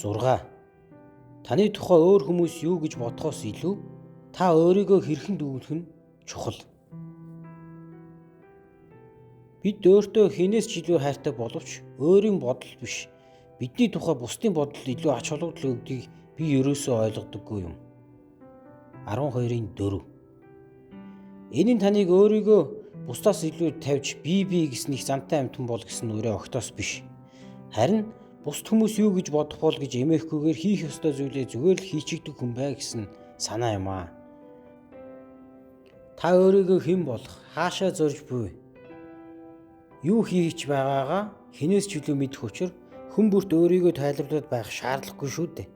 6. Таны тухай өөр хүмүүс юу гэж бодохоос илүү та өөрийгөө хэрхэн дүүргэх нь чухал. Бид өөртөө хинээс ч илүү хайртай боловч өөрийн бодол биш, бидний тухай бусдын бодол илүү ач холбогдол өгдгийг би ерөөсөө ойлгодоггүй юм. 12:4. Энэ нь таныг өөрийгөө бусдаас илүү тавьж би гэснийх зантай амьтан бол гэсэн үрээ огтоос биш. Харин бусд хүмүүс юу гэж бодох бол гэж эмээхгүйгээр хийх ёстой зүйлээ зүгээр л хийчихдэг хүн бай гэсэн санаа юм аа. Та өөрийгөө хэн болох, хаашаа зорж буй, юу хийж байгаагаа хинээс ч илүү мэдэх учир хүн бүрт өөрийгөө тайлбарлаад байх шаардлагагүй шүү дээ.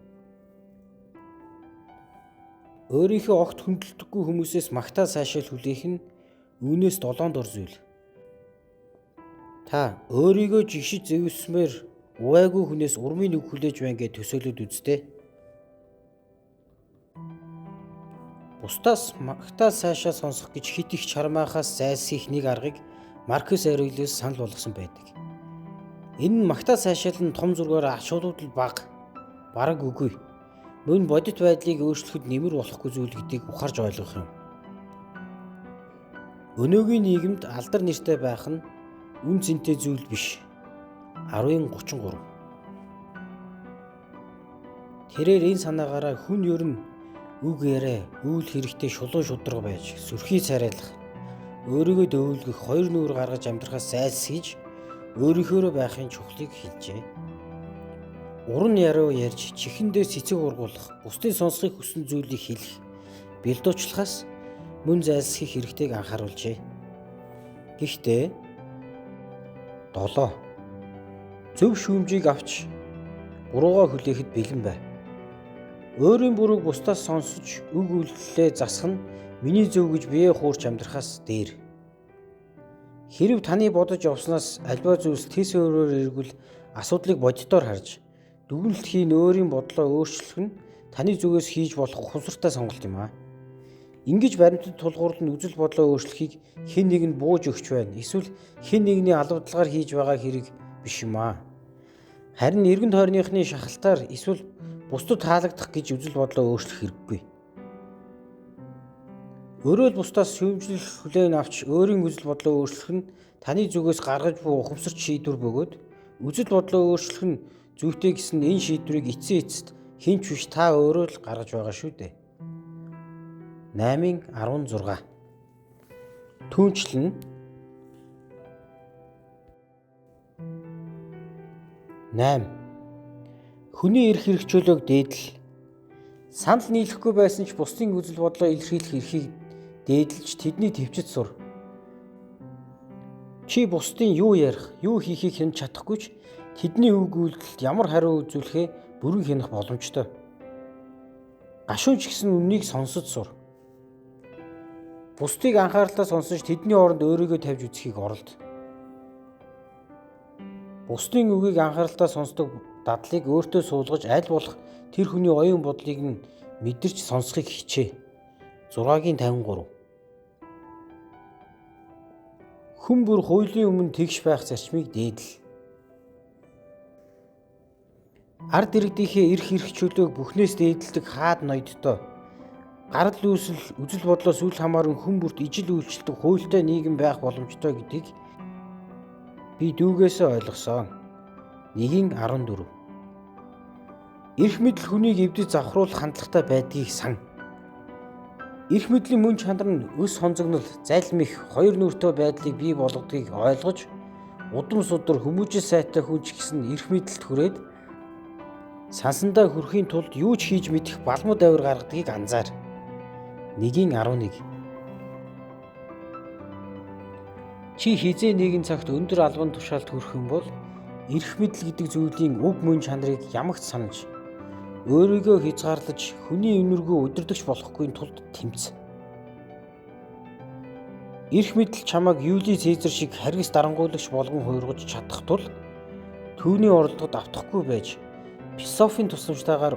Өөрийнхөө огт хүндэлдэггүй хүмүүсээс магтаа сайшаал хүлээх нь үүнээс 7 дор зүйл. Та өөрийгөө жигшиж зэвсмээр увайгүй хүнээс урмын үг хүлээж байна гэж төсөөлөд үзтээ. Бусдаас магтаа сайшаал сонсох гэж хит их чармаахаас зайлсхийх нэг аргыг Маркус Аврелиус санал болгосон байдаг. Энэ нь магтаа сайшаал нь том зургаар ач холбогдол бараг үгүй. Мөн бодит байдлыг өөрчлөхөд нэмэр болохгүй зүйл гэдгийг ухаарж ойлгох юм. Өнөөгийн нийгэмд алдар нэртэй байх нь үн цэнтэй зүйл биш. 10:33. Тэрээр энэ санаагаараа хүн ер нь үг яриа, үйл хэрэгтэй шулуун шударга байж, сүрхий царайлах, өөрийгөө дөөвлөх, хоёр нүүр гаргаж амьдрахаас зайлсхийж, өөрийнхөөрөө байхын чухлыг хэлжээ. Уран яруу ярьж, чихэндээ цэцэг ургуулах, бусдын сонсохыг хүссэн зүйлийг хэлэх, бэлдуучлахаас мөн зайлсхийх хэрэгтэйг анхааруулжээ. Гэхдээ 7. Зөв шүүмжийг авч буруугаа хүлээхэд бэлэн бай. Өөрийн бурууг бусдаас сонсож үг үйлдэлээ засах нь миний зөв гэж бие хуурч амьдрахаас дээр. Хэрэв таны бодож явснаас альва зүйлс тэс өөрөөр эргүүл асуудлыг бодитоор харж дүгнэлтхийн өөрийн бодлоо өөрчлөх нь таны зүгээс хийж болох ухамсартай сонголт юм аа. Ингэж баримтад тулгуурлан үзэл бодлоо өөрчлөхийг хэн нэг нь бууж өгч байна. Эсвэл хэн нэгний албадлагаар хийж байгаа хэрэг биш юм аа. Харин эргэн тойрныхны шахалтаар эсвэл бусдад таалагдах гэж үзэл бодлоо өөрчлөх хэрэггүй. Өөрөө л бусдаас шүүмжлэх хүлээн авч өөрийн үзэл бодлоо өөрчлөх нь таны зүгээс гаргаж буй ухамсарт шийдвэр бөгөөд үзэл бодлоо өөрчлөх нь зүйтэй гэсэн энэ шийдвэрийг эцсийн эцэст хэн ч биш та өөрөө л гаргаж байгаа шүү дээ. 8:16. Түүнчлэн 8. Хүний эрх хэрэгжүүлэг дээдэл. Санал нийлэхгүй байсан ч бусдын үзэл бодлоо илэрхийлэх эрхийг дээдэлж тэдний төвчд сур. Чи бусдын юу ярих, юу хийхийг хянаж чадахгүй ч тэдний үг үйлдэлд ямар хариу үзүүлэхээ бүрэн хянах боломжтой. Гашуун ч гэсэн үннийг сонсож сур. Бусдыг анхааралтай сонсож тэдний оронд өөрийгөө тавьж үзэхийг оролд. Бусдын үгийг анхааралтай сонсдог дадлыг өөртөө суулгаж аль болох тэр хүний оюун бодлыг нь мэдэрч сонсохыг хичээ. 6:53. Хүн бүр хуулийн өмнө тэгш байх зарчмыг дээдэл. Ард иргэдийнхээ эрх хэрэгжүүлэг бүхнээс дээдэлдэг хаад ноёдтой. Гарал үүсэл үзэл бодлоос үл хамааран хүн бүрт ижил үйлчлдэг хуультай нийгэм байх боломжтой гэдгийг би дүүгээсээ ойлгосон. 1:14. Эрх мэдэл хүнийг эвдэж завхруулах хандлагатай байдгийг сан. Эрх мэдлийн мөн чанар нь өс хонцогнол, залмих, хоёр нүртэй байдлыг бий болгодгийг ойлгож, удам судар хүмүүжил сайтай хүн ч гэсэн эрх мэдэлд хүрээд сансандаа хүрэхийн тулд юу ч хийж мэдэх балмууд авир гаргадгийг анзаар. 1:11. Чи хизээ нэгэн цагт өндөр албан тушаалд хүрэх юм бол эрх мэдэл гэдэг зүйлийн уг мөн чанарыг ямагт санаж, өөрийгөө хязгаарлаж хүний үнэргүй удирдагч болохгүй тулд тэмц. Эрх мэдэл чамайг Юли Цезар шиг харгас дарангуйлагч болгон хуургаж чадах тул түүний оролдогод автахгүй байж философийн тусламжтайгаар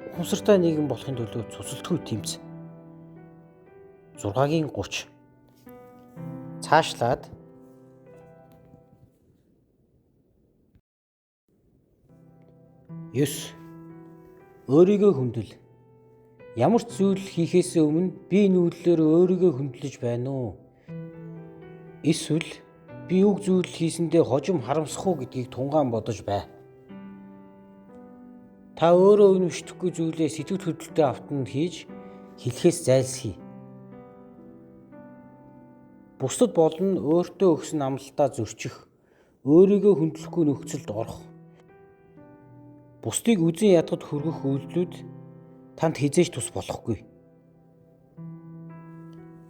ухамсартай нийгэм болохын төлөө цуцалтгүй тэмц. 6:30. Цаашлаад 9. Өөрийгөө хүндэл. Ямар ч зүйл хийхээс өмнө би энэ үйлдэлээр өөрийгөө хүндлэж байна уу? Эсвэл би үг зүйл хийсэндээ хожим харамсах уу гэдгийг тунгаан бодож бай. Та өөрөө үнэмшдэхгүй зүйлээ сэтгэл хөдлөлтөд автан хийж хэлэхээс зайлсхий. Бусдад болон өөртөө өгсөн амлалтаа зөрчих, өөрийгөө хүндлэхгүй нөхцөлд орох, бусдыг үзен ядахад хүргэх үйлдэлүүд танд хизээж тус болохгүй.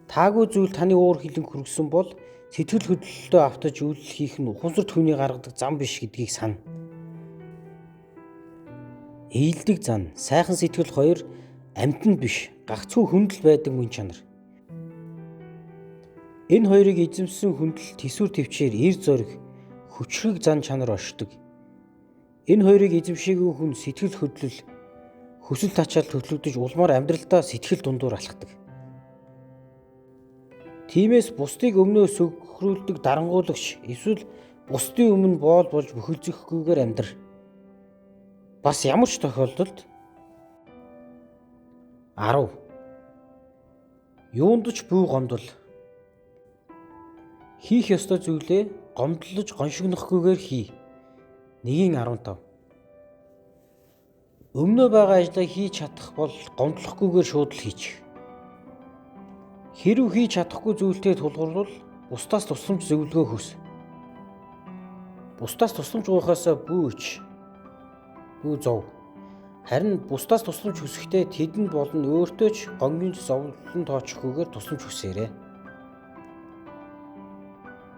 Таагүй зүйл таны уур хилэн хүргэсэн бол сэтгэл хөдлөлтөд автаж үйлдэл хийх нь ухамсар төвний гаргадаг зам биш гэдгийг сана. Ээлдэг зан, сайхан сэтгэл хоёр амьтанд биш, гагцхүү хүндэл байдаг мөн чанар. Энэ хоёрыг эзэмсэн хүндэл тэсвэр төвчээр эр зориг, хүчрэг зан чанар оршдог. Энэ хоёрыг эзэмшээгүй хүн сэтгэл хөдлөл, хүсэл тачаал төтлөгдөж улмаар амьдралдаа сэтгэл дундуур алхдаг. Тиймээс бусдыг өмнөө сөхрүүлдэг дарангуулагч эсвэл бусдын өмнө боол болж бүхэлзэхгүйгээр амьдр. Бас ямар ч тохиолдолд 10. Юунд ч бүү гомдол. Хийх ёстой зүйлээ гомдлож гоншигнохгүйгээр хий. 1:15. Өмнөө байгаа ажлаа хийж чадах бол гомдлохгүйгээр шууд л хийчих. Хэрв хийж чадахгүй зүйлтэй тулгуурвал бусдаас тусламж зөвлөгөө хүс. Бусдаас тусламж гуйхаас бүү ич. Бүү зов. Харин бусдаас тусламж хүсэхдээ тэдэнд болон өөртөө ч гонгийн зовлон тоочихгүйгээр тусламж хүсээрэй.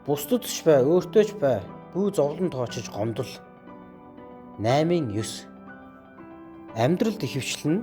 Бусдад ч бай, өөртөө ч бай, бүү зовлон тоочиж гомдол. 8:9. Амьдралд ихэвчлэн